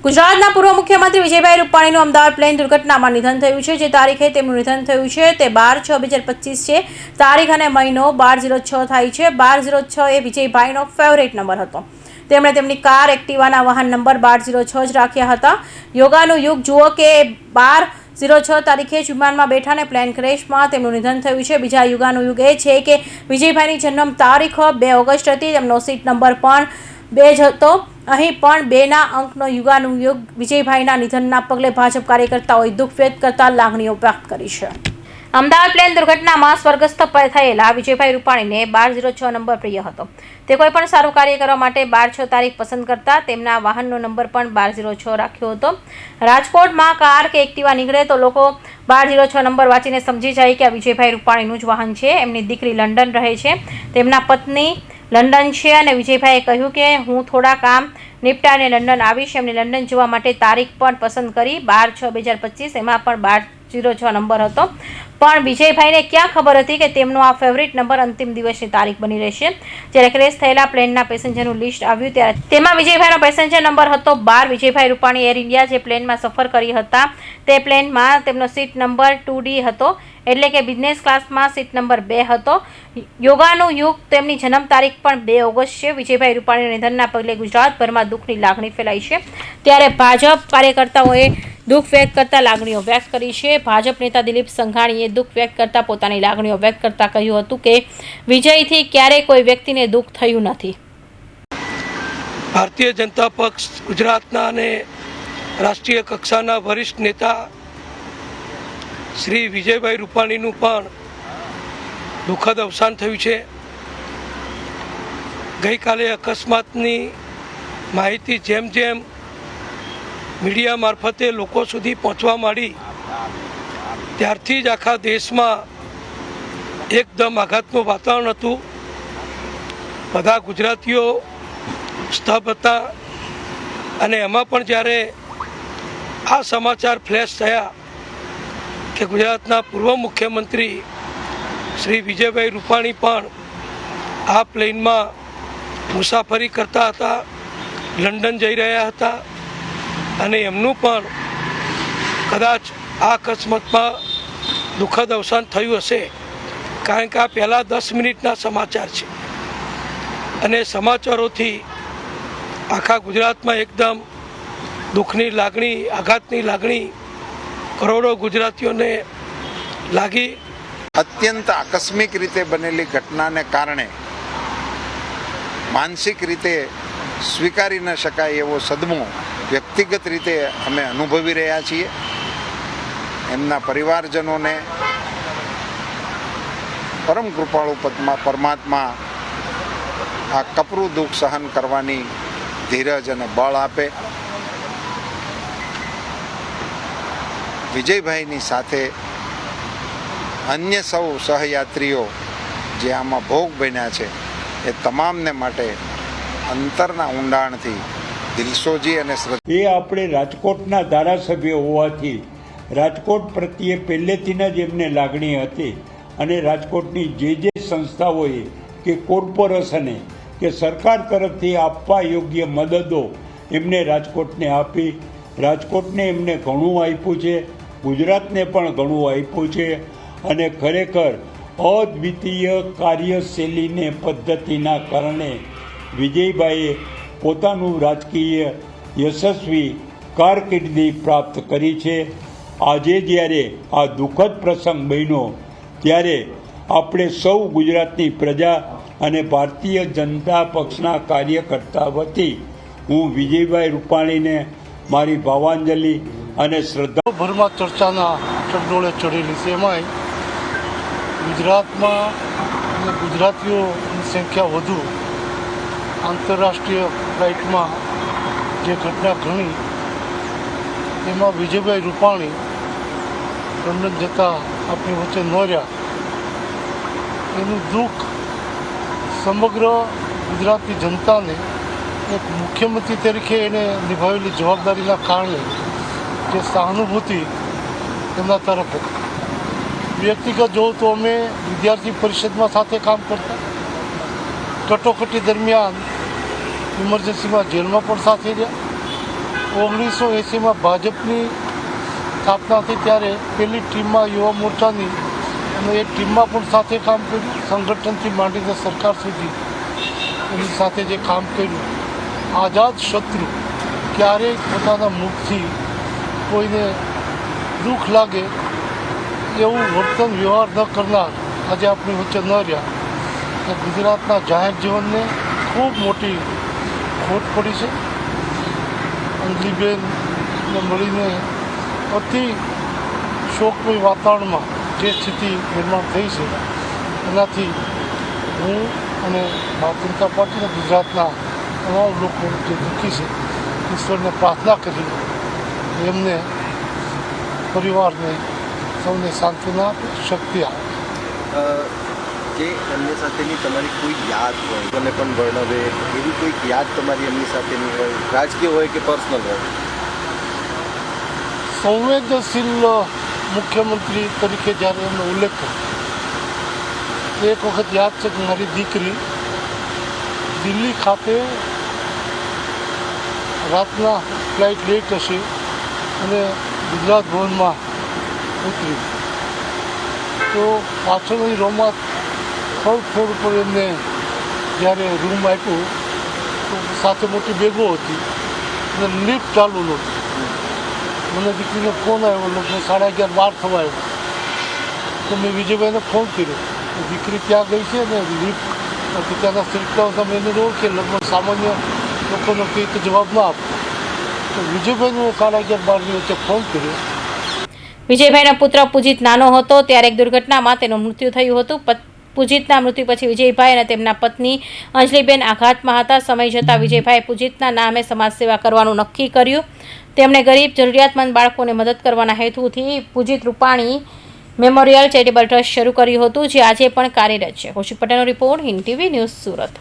ગુજરાતના પૂર્વ મુખ્યમંત્રી વિજયભાઈ રૂપાણીનું અમદાવાદ પ્લેન દુર્ઘટનામાં નિધન થયું છે। જે તારીખે તેમનું નિધન થયું છે તે 12/6/2025 છે। તારીખ અને મહિનો 12/06 થાય છે। 12/06 એ વિજયભાઈનો ફેવરેટ નંબર હતો। તેમણે તેમની કાર એક્ટિવાના વાહન નંબર 12/06 જ રાખ્યા હતા। યોગાનું યુગ જુઓ કે 12/06 તારીખે જ વિમાનમાં બેઠાને પ્લેન ક્રેશમાં તેમનું નિધન થયું છે। બીજા યુગાનું યુગ એ છે કે વિજયભાઈની જન્મ તારીખ 2 ઓગસ્ટ હતી। તેમનો સીટ નંબર પણ 2 જ હતો। અહીં પણ 2ના અંકનો યુગાનું યુગ વિજયભાઈના નિધનના પગલે ભાજપ કાર્યકર્તાઓએ દુઃખ વ્યક્ત કરતા લાગણીઓ વ્યક્ત કરી છે। અમદાવાદ પ્લેન દુર્ઘટનામાં સ્વર્ગસ્થ થયેલા વિજયભાઈ રૂપાણીને 12/06 નંબર પ્રિય હતો। તે કોઈ પણ સારું કાર્ય કરવા માટે 12/6 તારીખ પસંદ કરતા। તેમના વાહનનો નંબર પણ 12/06 રાખ્યો હતો। રાજકોટમાં કાર કે એક્ટિવા નીકળે તો લોકો 12/06 નંબર વાંચીને સમજી જાય કે આ વિજયભાઈ રૂપાણીનું જ વાહન છે। એમની દીકરી લંડન રહે છે, તેમના પત્ની લંડન છે અને વિજયભાઈએ કહ્યું કે હું થોડા કામ નિપટાઈને લંડન આવીશ। એમને લંડન જવા માટે તારીખ પણ પસંદ કરી 12/6/2025, એમાં પણ 12/06 નંબર હતો। પણ વિજયભાઈને ક્યાં ખબર હતી કે તેમનો આ ફેવરિટ નંબર અંતિમ દિવસની તારીખ બની રહેશે। જ્યારે ક્રેશ થયેલા પ્લેનના પેસેન્જરનું લિસ્ટ આવ્યું ત્યારે તેમાં વિજયભાઈનો પેસેન્જર નંબર હતો 12। વિજયભાઈ રૂપાણી એર ઇન્ડિયા જે પ્લેનમાં સફર કરી હતા તે પ્લેનમાં તેમનો સીટ નંબર 2D હતો, એટલે કે બિઝનેસ ક્લાસમાં સીટ નંબર 2 હતો। યોગાનું યુગ તેમની જન્મ તારીખ પણ 2 ઓગસ્ટ છે। વિજયભાઈ રૂપાણીના નિધનના પગલે ગુજરાતભરમાં દુઃખની લાગણી ફેલાઈ છે, ત્યારે ભાજપ કાર્યકર્તાઓએ દુઃખ વ્યક્ત કરતા લાગણીઓ વ્યક્ત કરી છે। ભાજપ નેતા દિલીપ સંઘાણીએ દુઃખ વ્યક્ત કરતા પોતાની લાગણીઓ વ્યક્ત કરતા કહ્યું હતું કે વિજયથી ક્યારેય કોઈ વ્યક્તિને દુઃખ થયું નથી। ભારતીય જનતા પક્ષ ગુજરાતના અને રાષ્ટ્રીય કક્ષાના વરિષ્ઠ નેતા શ્રી વિજયભાઈ રૂપાણીનું પણ દુઃખદ અવસાન થયું છે। ગઈકાલે અકસ્માતની માહિતી જેમ જેમ મીડિયા મારફતે લોકો સુધી પહોંચવા માંડી ત્યારથી જ આખા દેશમાં એકદમ આઘાતનું વાતાવરણ હતું। બધા ગુજરાતીઓ સ્તબ્ધ હતા અને એમાં પણ જ્યારે આ સમાચાર ફ્લેશ થયા કે ગુજરાતના પૂર્વ મુખ્યમંત્રી શ્રી વિજયભાઈ રૂપાણી પણ આ પ્લેનમાં મુસાફરી કરતા હતા, લંડન જઈ રહ્યા હતા અને એમનું પણ કદાચ આ અકસ્માતમાં દુઃખદ અવસાન થયું હશે, કારણ કે આ પહેલાં 10 મિનિટના સમાચાર છે અને સમાચારોથી આખા ગુજરાતમાં એકદમ દુઃખની લાગણી, આઘાતની લાગણી કરોડો ગુજરાતીઓને લાગી। અત્યંત આકસ્મિક રીતે બનેલી ઘટનાને કારણે માનસિક રીતે સ્વીકારી ન શકાય એવો સદમો વ્યક્તિગત રીતે અમે અનુભવી રહ્યા છીએ। એમના પરિવારજનોને પરમ કૃપાળુ પરમાત્મા આ કપરું દુઃખ સહન કરવાની ધીરજ અને બળ આપે। વિજયભાઈની સાથે અન્ય સૌ સહયાત્રીઓ જે આમાં ભોગ બન્યા છે એ તમામને માટે અંતરના ઊંડાણથી દિલસોજી અને એ આપણે રાજકોટના ધારાસભ્ય હોવાથી રાજકોટ પ્રત્યે પહેલેથી જ એમને લાગણી હતી અને રાજકોટની જે સંસ્થાઓએ કે કોર્પોરેશને કે સરકાર તરફથી આપવા યોગ્ય મદદો એમને રાજકોટને આપી। રાજકોટને એમને ઘણું આપ્યું છે, ગુજરાતને પણ ઘણું આપ્યું છે અને ખરેખર અદ્વિતીય કાર્યશૈલીને પદ્ધતિના કારણે વિજયભાઈએ પોતાનું રાજકીય યશસ્વી કારકિર્દી પ્રાપ્ત કરી છે। આજે જ્યારે આ દુઃખદ પ્રસંગ બન્યો ત્યારે આપણે સૌ ગુજરાતની પ્રજા અને ભારતીય જનતા પક્ષના કાર્યકર્તા વતી હું વિજયભાઈ રૂપાણીને મારી ભાવાંજલિ અને શ્રદ્ધા ભરમાં ચર્ચાના ચકડોળે ચડેલી છે। એમાંય ગુજરાતમાં અને ગુજરાતીઓની સંખ્યા વધુ આંતરરાષ્ટ્રીય ફ્લાઇટમાં જે ઘટના ઘણી એમાં વિજયભાઈ રૂપાણી લંડન જતા આપણી વચ્ચે ન રહ્યા, એનું દુઃખ સમગ્ર ગુજરાતની જનતાને એક મુખ્યમંત્રી તરીકે એને નિભાવેલી જવાબદારીના કારણે જે સહાનુભૂતિ એમના તરફ હતી। વ્યક્તિગત જોઉં તો અમે વિદ્યાર્થી પરિષદમાં સાથે કામ કરતા, કટોકટી દરમિયાન ઇમરજન્સીમાં જેલમાં પણ સાથે રહ્યા 1980માં ભાજપની સ્થાપના થઈ ત્યારે પહેલી ટીમમાં યુવા મોરચાની અને એ ટીમમાં પણ સાથે કામ કર્યું. સંગઠનથી માંડીને સરકાર સુધી એની સાથે જે કામ કર્યું. આઝાદ શત્રુ ક્યારેય પોતાના મુખથી કોઈને દુઃખ લાગે એવું વર્તન વ્યવહાર ન કરનાર આજે આપણી વચ્ચે ન રહ્યા. એ ગુજરાતના જાહેર જીવનને ખૂબ મોટી ખોટ પડી છે. અંજલીબેનને મળીને અતિ શોકમય વાતાવરણમાં જે સ્થિતિ નિર્માણ થઈ છે એનાથી હું અને ભારતીય જનતા પાર્ટીના ગુજરાતના તમામ લોકો જે દુઃખી છે ઈશ્વરને પ્રાર્થના કરી એમને પરિવારને સૌને સાંત્વના આપે, શક્તિ આપે. જે એમની સાથેની તમારી કોઈ યાદ હોય મને પણ વર્ણવે એવી કોઈક યાદ તમારી એમની સાથેની હોય, રાજકીય હોય કે પર્સનલ હોય? સંવેદનશીલ મુખ્યમંત્રી તરીકે જ્યારે એમનો ઉલ્લેખ કર્યો એક વખત યાદ છે કે મારી દીકરી દિલ્હી ખાતે રાતના ફ્લાઇટ લેટ હશે અને ગુજરાત ભવનમાં ઉતરી તો પાછળની રોમાં થર્ડ ફ્લોર ઉપર એમને જ્યારે રૂમ આપ્યો તો સાથે મોટી બેગો હતી અને લિફ્ટ ચાલુ નહોતી. મને દીકરીનો ફોન આવ્યો, લગભગ 11:30 થવા આવ્યો તો મેં વિજયભાઈને ફોન કર્યો. દીકરી ત્યાં ગઈ છે ને લિફ્ટ ત્યાંના સ્ત્રીકલાઓ તમે એને ઓળખે, લગભગ સામાન્ય લોકોનો કંઈક જવાબ ના આપો તો વિજયભાઈને મેં 11:30 વચ્ચે ફોન કર્યો. વિજયભાઈનો પુત્ર પૂજિત નાનો હતો ત્યારે એક દુર્ઘટનામાં તેનું મૃત્યુ થયું હતું. પૂજિતના મૃત્યુ પછી વિજયભાઈ અને તેમના પત્ની અંજલીબેન આઘાતમાં હતા. સમય જતાં વિજયભાઈએ પૂજિતના નામે સમાજ સેવા કરવાનું નક્કી કર્યું. તેમણે ગરીબ જરૂરિયાતમંદ બાળકોને મદદ કરવાના હેતુથી Pujit Rupani memorial charitable trust શરૂ કર્યું હતું જે આજે પણ કાર્યરત છે. કૌશિક પટેલનો report, Hind TV news, Surat.